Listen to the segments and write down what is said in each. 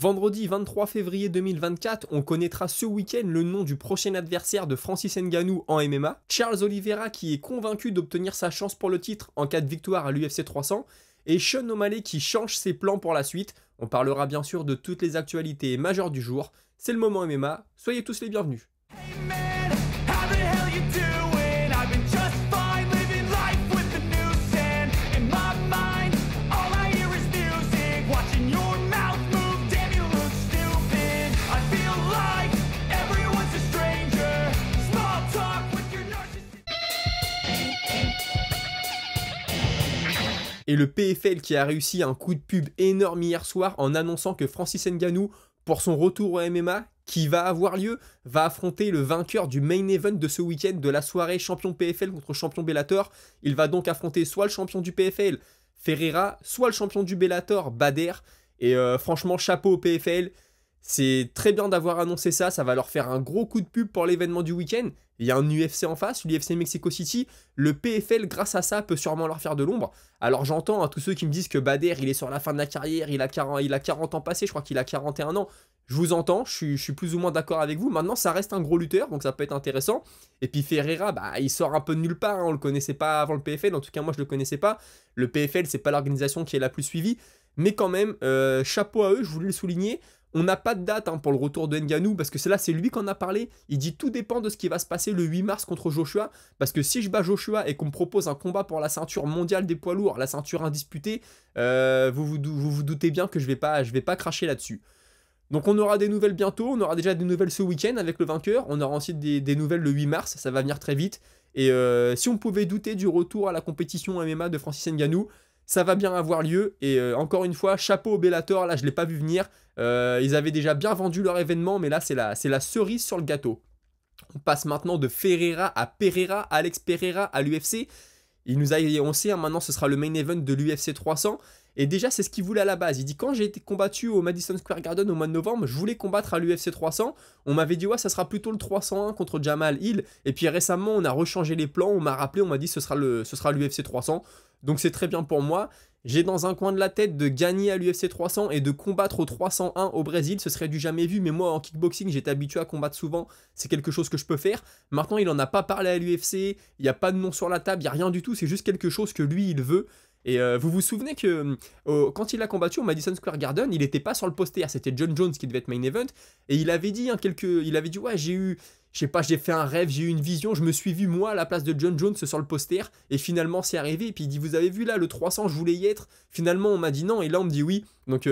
Vendredi 23 février 2024, on connaîtra ce week-end le nom du prochain adversaire de Francis Ngannou en MMA. Charles Oliveira qui est convaincu d'obtenir sa chance pour le titre en cas de victoire à l'UFC 300. Et Sean O'Malley qui change ses plans pour la suite. On parlera bien sûr de toutes les actualités majeures du jour. C'est le moment MMA, soyez tous les bienvenus. Et le PFL qui a réussi un coup de pub énorme hier soir en annonçant que Francis Ngannou, pour son retour au MMA, qui va avoir lieu, va affronter le vainqueur du main event de ce week-end de la soirée champion PFL contre champion Bellator. Il va donc affronter soit le champion du PFL, Ferreira, soit le champion du Bellator, Bader. Et franchement, chapeau au PFL. C'est très bien d'avoir annoncé ça, ça va leur faire un gros coup de pub pour l'événement du week-end. Il y a un UFC en face, l'UFC Mexico City. Le PFL, grâce à ça, peut sûrement leur faire de l'ombre. Alors j'entends tous ceux qui me disent que Bader, il est sur la fin de la carrière, il a 40 ans passés, je crois qu'il a 41 ans. Je vous entends, je suis plus ou moins d'accord avec vous. Maintenant, ça reste un gros lutteur, donc ça peut être intéressant. Et puis Ferreira, il sort un peu de nulle part, hein. On le connaissait pas avant le PFL, en tout cas moi je le connaissais pas. Le PFL, c'est pas l'organisation qui est la plus suivie. Mais quand même, chapeau à eux, je voulais le souligner. On n'a pas de date pour le retour de Ngannou, parce que c'est lui qui en a parlé. Il dit tout dépend de ce qui va se passer le 8 mars contre Joshua, parce que si je bats Joshua et qu'on me propose un combat pour la ceinture mondiale des poids lourds, la ceinture indisputée, vous vous doutez bien que je vais pas cracher là-dessus. Donc on aura des nouvelles bientôt, on aura déjà des nouvelles ce week-end avec le vainqueur, on aura ensuite des nouvelles le 8 mars, ça va venir très vite. Et si on pouvait douter du retour à la compétition MMA de Francis Ngannou, ça va bien avoir lieu, et encore une fois, chapeau au Bellator, là je ne l'ai pas vu venir, ils avaient déjà bien vendu leur événement, mais là c'est la cerise sur le gâteau. On passe maintenant de Ferreira à Pereira, Alex Pereira à l'UFC, on sait, maintenant ce sera le main event de l'UFC 300, et déjà c'est ce qu'il voulait à la base. Il dit quand j'ai été combattu au Madison Square Garden au mois de novembre, je voulais combattre à l'UFC 300, on m'avait dit ouais ça sera plutôt le 301 contre Jamal Hill, et puis récemment on a rechangé les plans, on m'a rappelé, on m'a dit ce sera l'UFC 300, donc c'est très bien pour moi. J'ai dans un coin de la tête de gagner à l'UFC 300 et de combattre au 301 au Brésil, ce serait du jamais vu, mais moi en kickboxing j'étais habitué à combattre souvent, c'est quelque chose que je peux faire. Maintenant il en a pas parlé à l'UFC, il n'y a pas de nom sur la table, il n'y a rien du tout, c'est juste quelque chose que lui il veut. Et vous vous souvenez que quand il a combattu au Madison Square Garden, il n'était pas sur le poster, c'était John Jones qui devait être main event, et il avait dit ouais j'ai fait un rêve, j'ai eu une vision, je me suis vu moi à la place de John Jones sur le poster, et finalement c'est arrivé, et puis il dit vous avez vu là le 300 je voulais y être, finalement on m'a dit non, et là on me dit oui, donc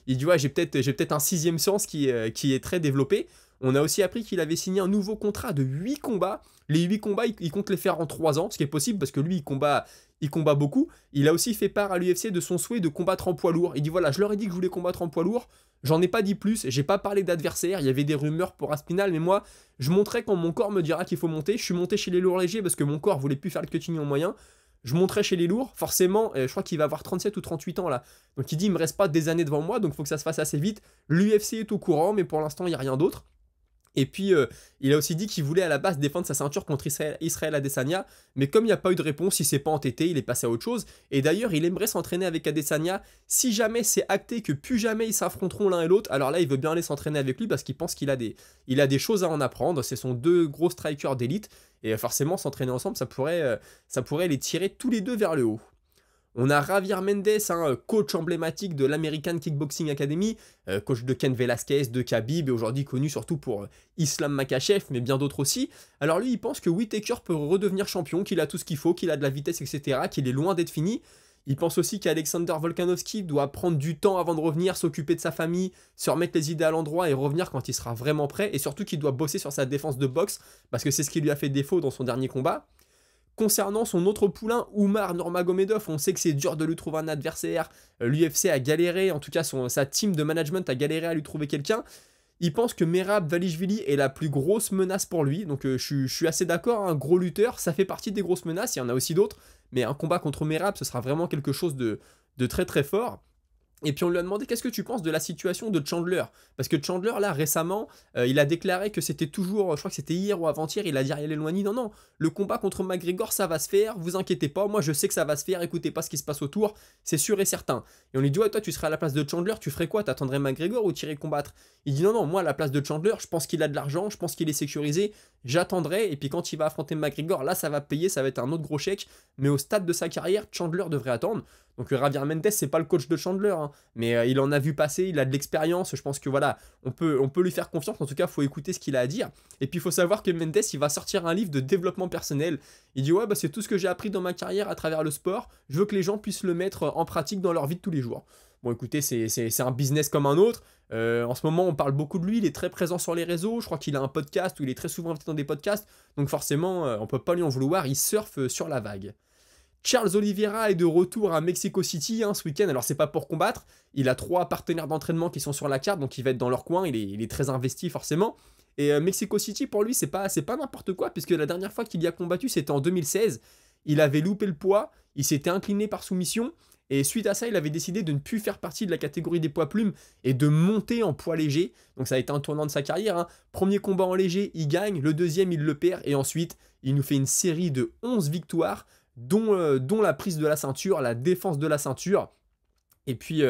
il dit ouais j'ai peut-être un sixième sens qui est très développé. On a aussi appris qu'il avait signé un nouveau contrat de 8 combats, les 8 combats il compte les faire en 3 ans, ce qui est possible parce que lui il combat beaucoup. Il a aussi fait part à l'UFC de son souhait de combattre en poids lourd. Il dit voilà, je leur ai dit que je voulais combattre en poids lourd, j'en ai pas dit plus, j'ai pas parlé d'adversaire, il y avait des rumeurs pour Aspinal, mais moi, je monterai quand mon corps me dira qu'il faut monter. Je suis monté chez les lourds légers parce que mon corps voulait plus faire le cutting en moyen. Je monterai chez les lourds, forcément, je crois qu'il va avoir 37 ou 38 ans là. Donc il dit il me reste pas des années devant moi, donc il faut que ça se fasse assez vite. L'UFC est au courant, mais pour l'instant il n'y a rien d'autre. Et puis, il a aussi dit qu'il voulait à la base défendre sa ceinture contre Israël Adesanya, mais comme il n'y a pas eu de réponse, il s'est pas entêté, il est passé à autre chose. Et d'ailleurs, il aimerait s'entraîner avec Adesanya. Si jamais c'est acté que plus jamais ils s'affronteront l'un et l'autre, alors là, il veut bien aller s'entraîner avec lui parce qu'il pense qu'il a des choses à en apprendre. Ce sont deux gros strikers d'élite, et forcément, s'entraîner ensemble, ça pourrait les tirer tous les deux vers le haut. On a Javier Mendes, coach emblématique de l'American Kickboxing Academy, coach de Ken Velasquez, de Khabib, et aujourd'hui connu surtout pour Islam Makhachev, mais bien d'autres aussi. Alors lui, il pense que Whittaker peut redevenir champion, qu'il a tout ce qu'il faut, qu'il a de la vitesse, etc., qu'il est loin d'être fini. Il pense aussi qu'Alexander Volkanovski doit prendre du temps avant de revenir, s'occuper de sa famille, se remettre les idées à l'endroit et revenir quand il sera vraiment prêt, et surtout qu'il doit bosser sur sa défense de boxe, parce que c'est ce qui lui a fait défaut dans son dernier combat. Concernant son autre poulain, Umar Nurmagomedov, on sait que c'est dur de lui trouver un adversaire, l'UFC a galéré, en tout cas sa team de management a galéré à lui trouver quelqu'un. Il pense que Merab Dvalishvili est la plus grosse menace pour lui, donc je suis assez d'accord, un gros lutteur, ça fait partie des grosses menaces, il y en a aussi d'autres, mais un combat contre Merab, ce sera vraiment quelque chose de très très fort. Et puis on lui a demandé qu'est-ce que tu penses de la situation de Chandler. Parce que Chandler, là, récemment, il a déclaré que c'était toujours, je crois que c'était hier ou avant-hier, il a dit à Ariel Helwani, non, non, le combat contre McGregor, ça va se faire, vous inquiétez pas, moi je sais que ça va se faire, écoutez pas ce qui se passe autour, c'est sûr et certain. Et on lui dit, ouais, toi tu serais à la place de Chandler, tu ferais quoi? T'attendrais McGregor ou t'irais combattre? Il dit, non, non, moi à la place de Chandler, je pense qu'il a de l'argent, je pense qu'il est sécurisé, j'attendrai, et puis quand il va affronter McGregor, là ça va payer, ça va être un autre gros chèque, mais au stade de sa carrière, Chandler devrait attendre. Donc Javier Mendes, c'est pas le coach de Chandler, hein, mais il en a vu passer, il a de l'expérience, je pense que voilà, on peut lui faire confiance, en tout cas, il faut écouter ce qu'il a à dire. Et puis il faut savoir que Mendes, il va sortir un livre de développement personnel. Il dit, ouais, bah, c'est tout ce que j'ai appris dans ma carrière à travers le sport, je veux que les gens puissent le mettre en pratique dans leur vie de tous les jours. Bon, écoutez, c'est un business comme un autre. En ce moment, on parle beaucoup de lui, il est très présent sur les réseaux, je crois qu'il a un podcast où il est très souvent invité dans des podcasts, donc forcément, on peut pas lui en vouloir, il surfe sur la vague. Charles Oliveira est de retour à Mexico City ce week-end. Alors, c'est pas pour combattre. Il a 3 partenaires d'entraînement qui sont sur la carte, donc il va être dans leur coin. Il est très investi, forcément. Et Mexico City, pour lui, c'est pas n'importe quoi, puisque la dernière fois qu'il y a combattu, c'était en 2016. Il avait loupé le poids, il s'était incliné par soumission. Et suite à ça, il avait décidé de ne plus faire partie de la catégorie des poids plumes et de monter en poids léger. Donc, ça a été un tournant de sa carrière. Premier combat en léger, il gagne. Le deuxième, il le perd. Et ensuite, il nous fait une série de 11 victoires. Dont la prise de la ceinture, la défense de la ceinture. Et puis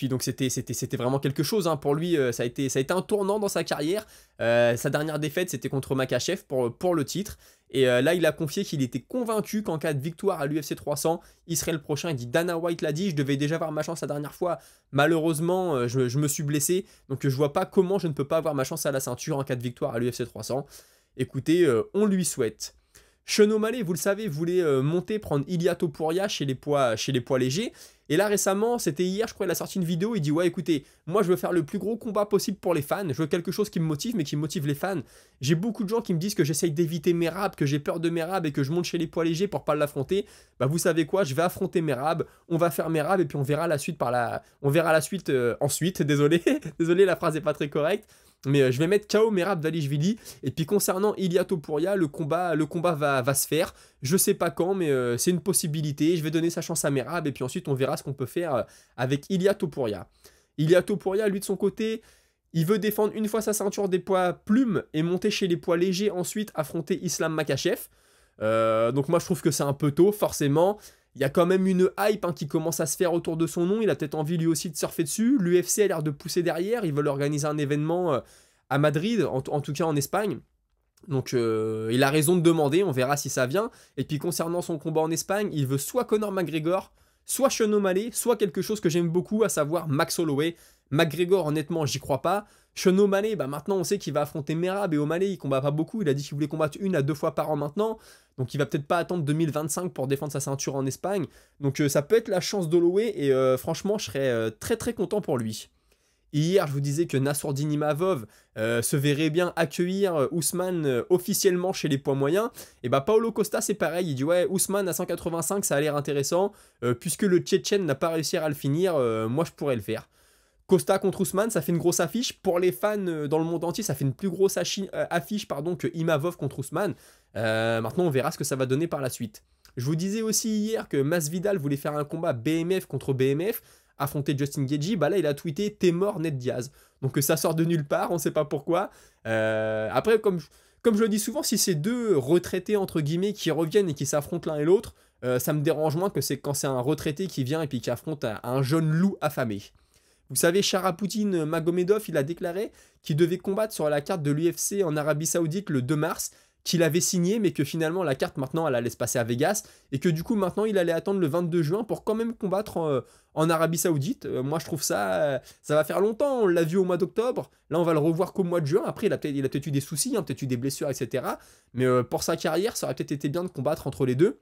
donc c'était vraiment quelque chose pour lui. Ça a été un tournant dans sa carrière. Sa dernière défaite, c'était contre Makhachev pour le titre. Et là, il a confié qu'il était convaincu qu'en cas de victoire à l'UFC 300, il serait le prochain. Il dit, Dana White l'a dit, je devais déjà avoir ma chance la dernière fois. Malheureusement, je me suis blessé. Donc je vois pas comment je ne peux pas avoir ma chance à la ceinture en cas de victoire à l'UFC 300. Écoutez, on lui souhaite. Sean O'Malley, vous le savez, voulait monter, prendre Ilia Topuria chez les poids légers. Et là, récemment, c'était hier, je crois, il a sorti une vidéo, il dit, ouais, écoutez, moi, je veux faire le plus gros combat possible pour les fans. Je veux quelque chose qui me motive, mais qui motive les fans. J'ai beaucoup de gens qui me disent que j'essaye d'éviter Merab, que j'ai peur de Merab et que je monte chez les poids légers pour pas l'affronter. Bah, vous savez quoi, je vais affronter Merab, on va faire Merab et puis on verra la suite ensuite. Désolé, désolé, la phrase est pas très correcte. Mais je vais mettre KO Merab Dvalishvili. Et puis concernant Ilia Topuria, le combat va se faire. Je sais pas quand, mais c'est une possibilité. Je vais donner sa chance à Merab. Et puis ensuite, on verra ce qu'on peut faire avec Ilia Topuria. Ilia Topuria, lui de son côté, il veut défendre une fois sa ceinture des poids plumes et monter chez les poids légers. Ensuite, affronter Islam Makhachev. Donc moi, je trouve que c'est un peu tôt, forcément. Il y a quand même une hype qui commence à se faire autour de son nom. Il a peut-être envie lui aussi de surfer dessus. L'UFC a l'air de pousser derrière. Ils veulent organiser un événement à Madrid, en tout cas en Espagne. Donc il a raison de demander. On verra si ça vient. Et puis concernant son combat en Espagne, il veut soit Conor McGregor, soit Sean O'Malley, soit quelque chose que j'aime beaucoup, à savoir Max Holloway. McGregor, honnêtement, j'y crois pas. Sean O'Malley, maintenant on sait qu'il va affronter Merab, et O'Malley il combat pas beaucoup, il a dit qu'il voulait combattre 1 à 2 fois par an maintenant, donc il va peut-être pas attendre 2025 pour défendre sa ceinture en Espagne, donc ça peut être la chance d'Holloway, et franchement je serais très très content pour lui. Hier, je vous disais que Nassourdine Imavov se verrait bien accueillir Ousmane officiellement chez les poids moyens. Et Paulo Costa, c'est pareil. Il dit, ouais, Ousmane à 185, ça a l'air intéressant. Puisque le Tchétchène n'a pas réussi à le finir, moi, je pourrais le faire. Costa contre Ousmane, ça fait une grosse affiche. Pour les fans dans le monde entier, ça fait une plus grosse affiche que Imavov contre Ousmane. Maintenant, on verra ce que ça va donner par la suite. Je vous disais aussi hier que Masvidal voulait faire un combat BMF contre BMF, affronter Justin Gaethje. Là, il a tweeté « T'es mort, Ned Diaz ». Donc ça sort de nulle part, on ne sait pas pourquoi. Après, comme je le dis souvent, si c'est deux retraités, entre guillemets, qui reviennent et qui s'affrontent l'un et l'autre, ça me dérange moins que c'est quand c'est un retraité qui vient et puis qui affronte un jeune loup affamé. Vous savez, Sharapoutin Magomedov, il a déclaré qu'il devait combattre sur la carte de l'UFC en Arabie Saoudite le 2 mars, qu'il avait signé, mais que finalement la carte maintenant elle allait se passer à Vegas, et que du coup maintenant il allait attendre le 22 juin pour quand même combattre en Arabie Saoudite. Moi je trouve ça va faire longtemps, on l'a vu au mois d'octobre, là on va le revoir qu'au mois de juin, après il a peut-être eu des soucis, peut-être eu des blessures, etc. Mais pour sa carrière, ça aurait peut-être été bien de combattre entre les deux.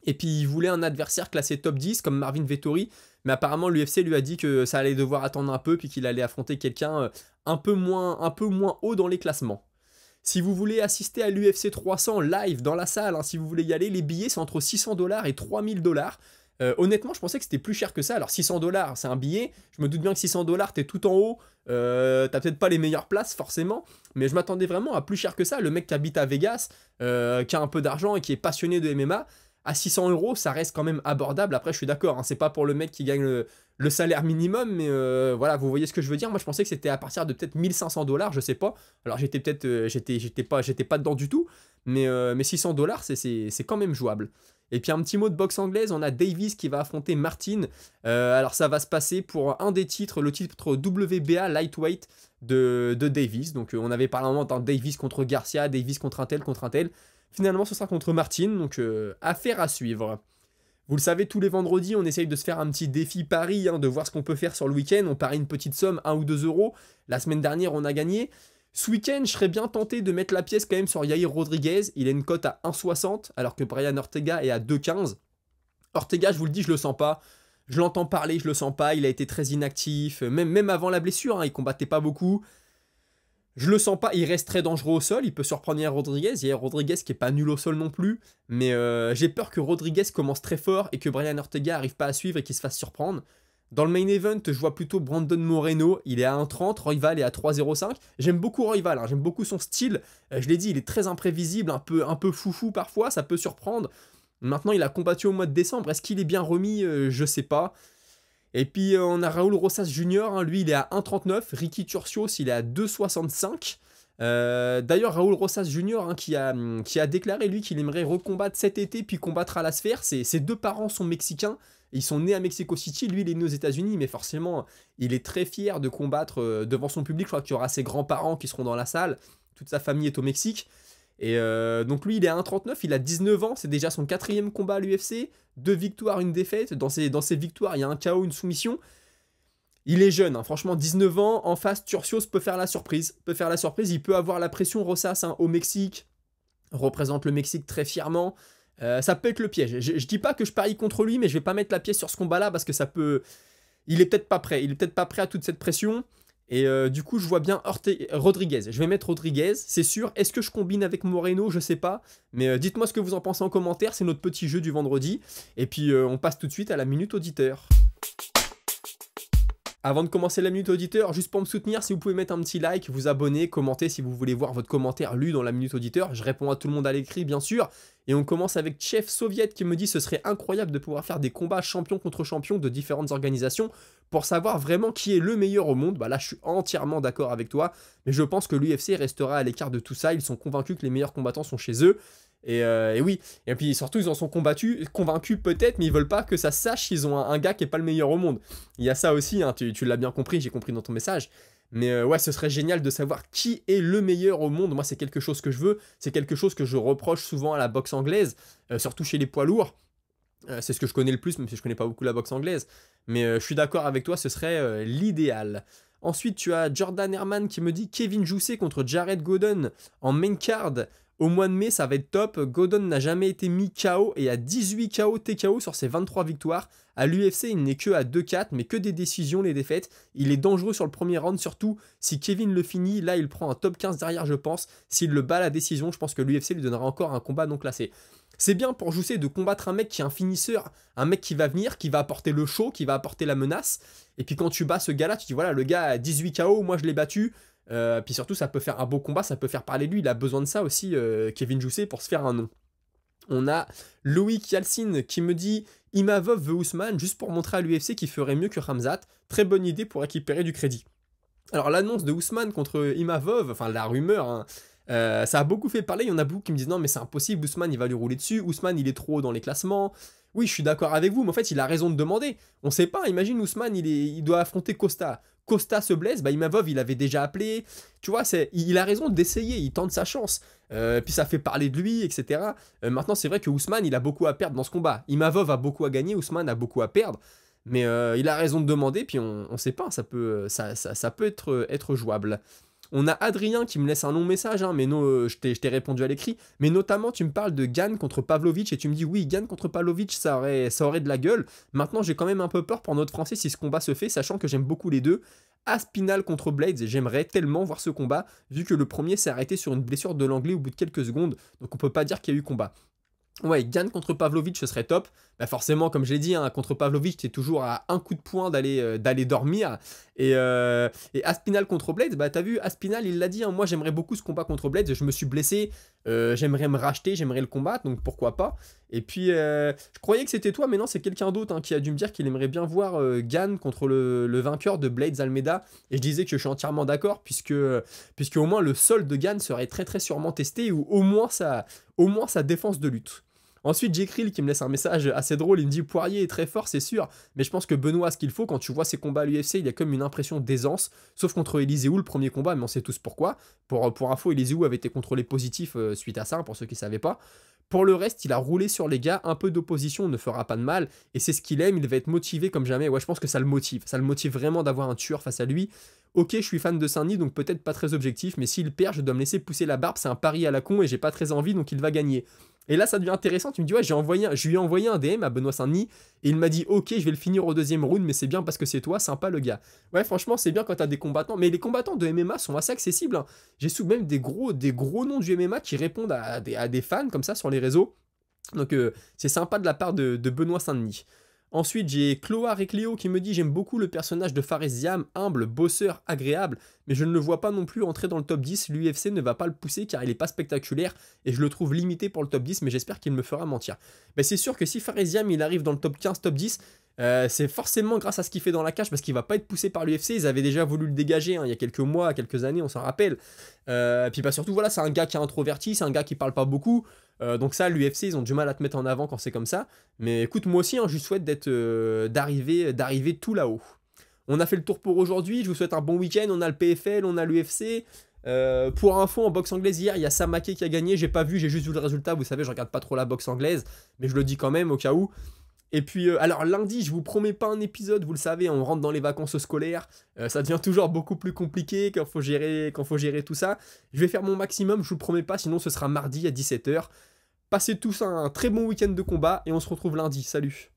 Et puis il voulait un adversaire classé top 10 comme Marvin Vettori, mais apparemment l'UFC lui a dit que ça allait devoir attendre un peu, puis qu'il allait affronter quelqu'un un peu moins haut dans les classements. Si vous voulez assister à l'UFC 300 live dans la salle, si vous voulez y aller, les billets c'est entre 600$ et 3000$. Honnêtement, je pensais que c'était plus cher que ça. Alors 600$, c'est un billet. Je me doute bien que 600$, t'es tout en haut. T'as peut-être pas les meilleures places forcément, mais je m'attendais vraiment à plus cher que ça. Le mec qui habite à Vegas, qui a un peu d'argent et qui est passionné de MMA. à 600 euros, ça reste quand même abordable. Après, je suis d'accord, hein, c'est pas pour le mec qui gagne le salaire minimum, mais voilà, vous voyez ce que je veux dire. Moi, je pensais que c'était à partir de peut-être 1500 $, je sais pas. Alors, j'étais peut-être, j'étais pas dedans du tout, mais 600 $, c'est quand même jouable. Et puis un petit mot de boxe anglaise, on a Davis qui va affronter Martin. Alors ça va se passer pour un des titres, le titre WBA Lightweight de Davis. Donc on avait parlé un moment d'un Davis contre Garcia, Davis contre un tel, contre un tel. Finalement ce sera contre Martin, donc affaire à suivre. Vous le savez, tous les vendredis, on essaye de se faire un petit défi pari, hein, de voir ce qu'on peut faire sur le week-end. On parie une petite somme, 1 ou 2 euros. La semaine dernière, on a gagné. Ce week-end, je serais bien tenté de mettre la pièce quand même sur Yair Rodriguez. Il a une cote à 1,60 alors que Brian Ortega est à 2,15. Ortega, je vous le dis, je le sens pas. Je l'entends parler, je le sens pas. Il a été très inactif. Même avant la blessure, hein, il combattait pas beaucoup. Je le sens pas. Il reste très dangereux au sol. Il peut surprendre Yair Rodriguez. Yair Rodriguez qui est pas nul au sol non plus. Mais j'ai peur que Rodriguez commence très fort et que Brian Ortega arrive pas à suivre et qu'il se fasse surprendre. Dans le main event, je vois plutôt Brandon Moreno, il est à 1,30, Royval est à 3,05. J'aime beaucoup Royval, hein, j'aime beaucoup son style. Je l'ai dit, il est très imprévisible, un peu foufou parfois, ça peut surprendre. Maintenant, il a combattu au mois de décembre, est-ce qu'il est bien remis? Je sais pas. Et puis, on a Raúl Rosas Jr., hein, lui, il est à 1,39. Ricky Turcios, il est à 2,65. D'ailleurs, Raúl Rosas Jr., hein, qui a déclaré, lui, qu'il aimerait recombattre cet été, puis combattre à la sphère. Ses deux parents sont mexicains. Ils sont nés à Mexico City, lui il est né aux États-Unis, mais forcément il est très fier de combattre devant son public. Je crois qu'il y aura ses grands-parents qui seront dans la salle, toute sa famille est au Mexique. Et donc lui il est à 1,39, il a 19 ans, c'est déjà son 4e combat à l'UFC, 2 victoires, 1 défaite. Dans ses victoires, il y a un KO, une soumission. Il est jeune, hein, franchement 19 ans, en face Turcios peut faire la surprise. Il peut avoir la pression, Rosas, hein, au Mexique, représente le Mexique très fièrement. Ça peut être le piège. Je dis pas que je parie contre lui, mais je vais pas mettre la pièce sur ce combat-là parce que ça peut. Il est peut-être pas prêt. Il est peut-être pas prêt à toute cette pression. Et du coup, je vois bien Rodriguez. Je vais mettre Rodriguez, c'est sûr. Est-ce que je combine avec Moreno? Je sais pas. Mais dites-moi ce que vous en pensez en commentaire. C'est notre petit jeu du vendredi. Et puis, on passe tout de suite à la minute auditeur. Avant de commencer la minute auditeur, juste pour me soutenir, si vous pouvez mettre un petit like, vous abonner, commenter si vous voulez voir votre commentaire lu dans la minute auditeur. Je réponds à tout le monde à l'écrit, bien sûr. Et on commence avec Chef Soviet qui me dit ce serait incroyable de pouvoir faire des combats champion contre champion de différentes organisations pour savoir vraiment qui est le meilleur au monde. Bah là, je suis entièrement d'accord avec toi. Mais je pense que l'UFC restera à l'écart de tout ça. Ils sont convaincus que les meilleurs combattants sont chez eux. Et oui, et puis surtout ils en sont convaincus peut-être, mais ils veulent pas que ça se sache qu'ils ont un gars qui est pas le meilleur au monde. Il y a ça aussi, hein, tu l'as bien compris, j'ai compris dans ton message. Mais ouais, ce serait génial de savoir qui est le meilleur au monde. Moi, c'est quelque chose que je veux, c'est quelque chose que je reproche souvent à la boxe anglaise, surtout chez les poids lourds. C'est ce que je connais le plus, même si je connais pas beaucoup la boxe anglaise. Mais je suis d'accord avec toi, ce serait l'idéal. Ensuite, tu as Jordan Herman qui me dit Kevin Jousset contre Jared Godon en main card. Au mois de mai, ça va être top. Godon n'a jamais été mis KO et a 18 KO TKO sur ses 23 victoires. À l'UFC, il n'est que à 2-4, mais que des décisions, les défaites. Il est dangereux sur le premier round, surtout si Kevin le finit. Là, il prend un top 15 derrière, je pense. S'il le bat à la décision, je pense que l'UFC lui donnera encore un combat non classé. C'est bien pour Jousset de combattre un mec qui est un finisseur, un mec qui va venir, qui va apporter le show, qui va apporter la menace. Et puis quand tu bats ce gars-là, tu dis voilà, le gars a 18 KO, moi je l'ai battu. Puis surtout, ça peut faire un beau combat, ça peut faire parler de lui. Il a besoin de ça aussi, Kevin Jousset, pour se faire un nom. On a Loïc Yalcin qui me dit Imavov veut Ousmane juste pour montrer à l'UFC qu'il ferait mieux que Khamzat. Très bonne idée pour récupérer du crédit. Alors l'annonce de Ousmane contre Imavov, enfin la rumeur, hein, ça a beaucoup fait parler. Il y en a beaucoup qui me disent non mais c'est impossible, Ousmane il va lui rouler dessus, Ousmane il est trop haut dans les classements. Oui, je suis d'accord avec vous, mais en fait il a raison de demander. On sait pas, imagine Ousmane il doit affronter Costa. Costa se blesse, bah Imavov il avait déjà appelé, tu vois, il a raison d'essayer, il tente sa chance, puis ça fait parler de lui, etc. Maintenant c'est vrai que Ousmane il a beaucoup à perdre dans ce combat, Imavov a beaucoup à gagner, Ousmane a beaucoup à perdre, mais il a raison de demander, puis on sait pas, ça peut être jouable. On a Adrien qui me laisse un long message, hein, mais non, je t'ai répondu à l'écrit. Mais notamment, tu me parles de Gane contre Pavlovich et tu me dis oui, Gane contre Pavlovich, ça aurait de la gueule. Maintenant, j'ai quand même un peu peur pour notre Français si ce combat se fait, sachant que j'aime beaucoup les deux. Aspinal contre Blades, et j'aimerais tellement voir ce combat, vu que le premier s'est arrêté sur une blessure de l'anglais au bout de quelques secondes, donc on peut pas dire qu'il y a eu combat. Ouais, Gane contre Pavlovich, ce serait top. Bah forcément, comme je l'ai dit, hein, contre Pavlovich, t'es toujours à un coup de poing d'aller dormir. Et Aspinal contre Blades, bah t'as vu, Aspinal, il l'a dit, hein, moi j'aimerais beaucoup ce combat contre Blades, je me suis blessé, j'aimerais me racheter, j'aimerais le combattre, donc pourquoi pas. Et puis, je croyais que c'était toi, mais non, c'est quelqu'un d'autre hein, qui a dû me dire qu'il aimerait bien voir Gann contre le vainqueur de Blades Almeida. Et je disais que je suis entièrement d'accord, puisque au moins le sol de Gann serait très très sûrement testé, ou au moins sa défense de lutte. Ensuite, j'ai Krill qui me laisse un message assez drôle. Il me dit Poirier est très fort, c'est sûr, mais je pense que Benoît a ce qu'il faut. Quand tu vois ses combats à l'UFC, il y a comme une impression d'aisance, sauf contre Eliseu, le premier combat, mais on sait tous pourquoi. Pour info, Eliseu avait été contrôlé positif suite à ça, pour ceux qui ne savaient pas. Pour le reste, il a roulé sur les gars, un peu d'opposition ne fera pas de mal, et c'est ce qu'il aime, il va être motivé comme jamais. Ouais, je pense que ça le motive vraiment d'avoir un tueur face à lui. Ok, je suis fan de Saint-Denis, donc peut-être pas très objectif, mais s'il perd, je dois me laisser pousser la barbe, c'est un pari à la con, et j'ai pas très envie, donc il va gagner. Et là, ça devient intéressant, tu me dis, ouais, je lui ai envoyé un DM à Benoît Saint-Denis, et il m'a dit, ok, je vais le finir au deuxième round, mais c'est bien parce que c'est toi, sympa le gars. Ouais, franchement, c'est bien quand t'as des combattants, mais les combattants de MMA sont assez accessibles, hein. J'ai sous même des gros noms du MMA qui répondent à des fans, comme ça, sur les réseaux. Donc c'est sympa de la part de Benoît Saint-Denis. Ensuite, j'ai Chloa Recléo qui me dit j'aime beaucoup le personnage de Faresiam, humble, bosseur, agréable, mais je ne le vois pas non plus entrer dans le top 10. L'UFC ne va pas le pousser car il n'est pas spectaculaire et je le trouve limité pour le top 10, mais j'espère qu'il me fera mentir. Mais c'est sûr que si Faresiam il arrive dans le top 15, top 10, c'est forcément grâce à ce qu'il fait dans la cage parce qu'il va pas être poussé par l'UFC. Ils avaient déjà voulu le dégager hein, il y a quelques mois, quelques années, on s'en rappelle. Puis bah surtout voilà, c'est un gars qui est introverti, c'est un gars qui parle pas beaucoup. Donc ça, l'UFC, ils ont du mal à te mettre en avant quand c'est comme ça. Mais écoute, moi aussi, hein, je souhaite d'arriver tout là-haut. On a fait le tour pour aujourd'hui. Je vous souhaite un bon week-end. On a le PFL, on a l'UFC. Pour info, en boxe anglaise hier, il y a Samake qui a gagné. J'ai pas vu, j'ai juste vu le résultat. Vous savez, je regarde pas trop la boxe anglaise, mais je le dis quand même au cas où. Et puis, alors lundi, je vous promets pas un épisode, vous le savez, on rentre dans les vacances scolaires, ça devient toujours beaucoup plus compliqué quand faut gérer tout ça. Je vais faire mon maximum, je vous promets pas, sinon ce sera mardi à 17 h. Passez tous un très bon week-end de combat et on se retrouve lundi, salut.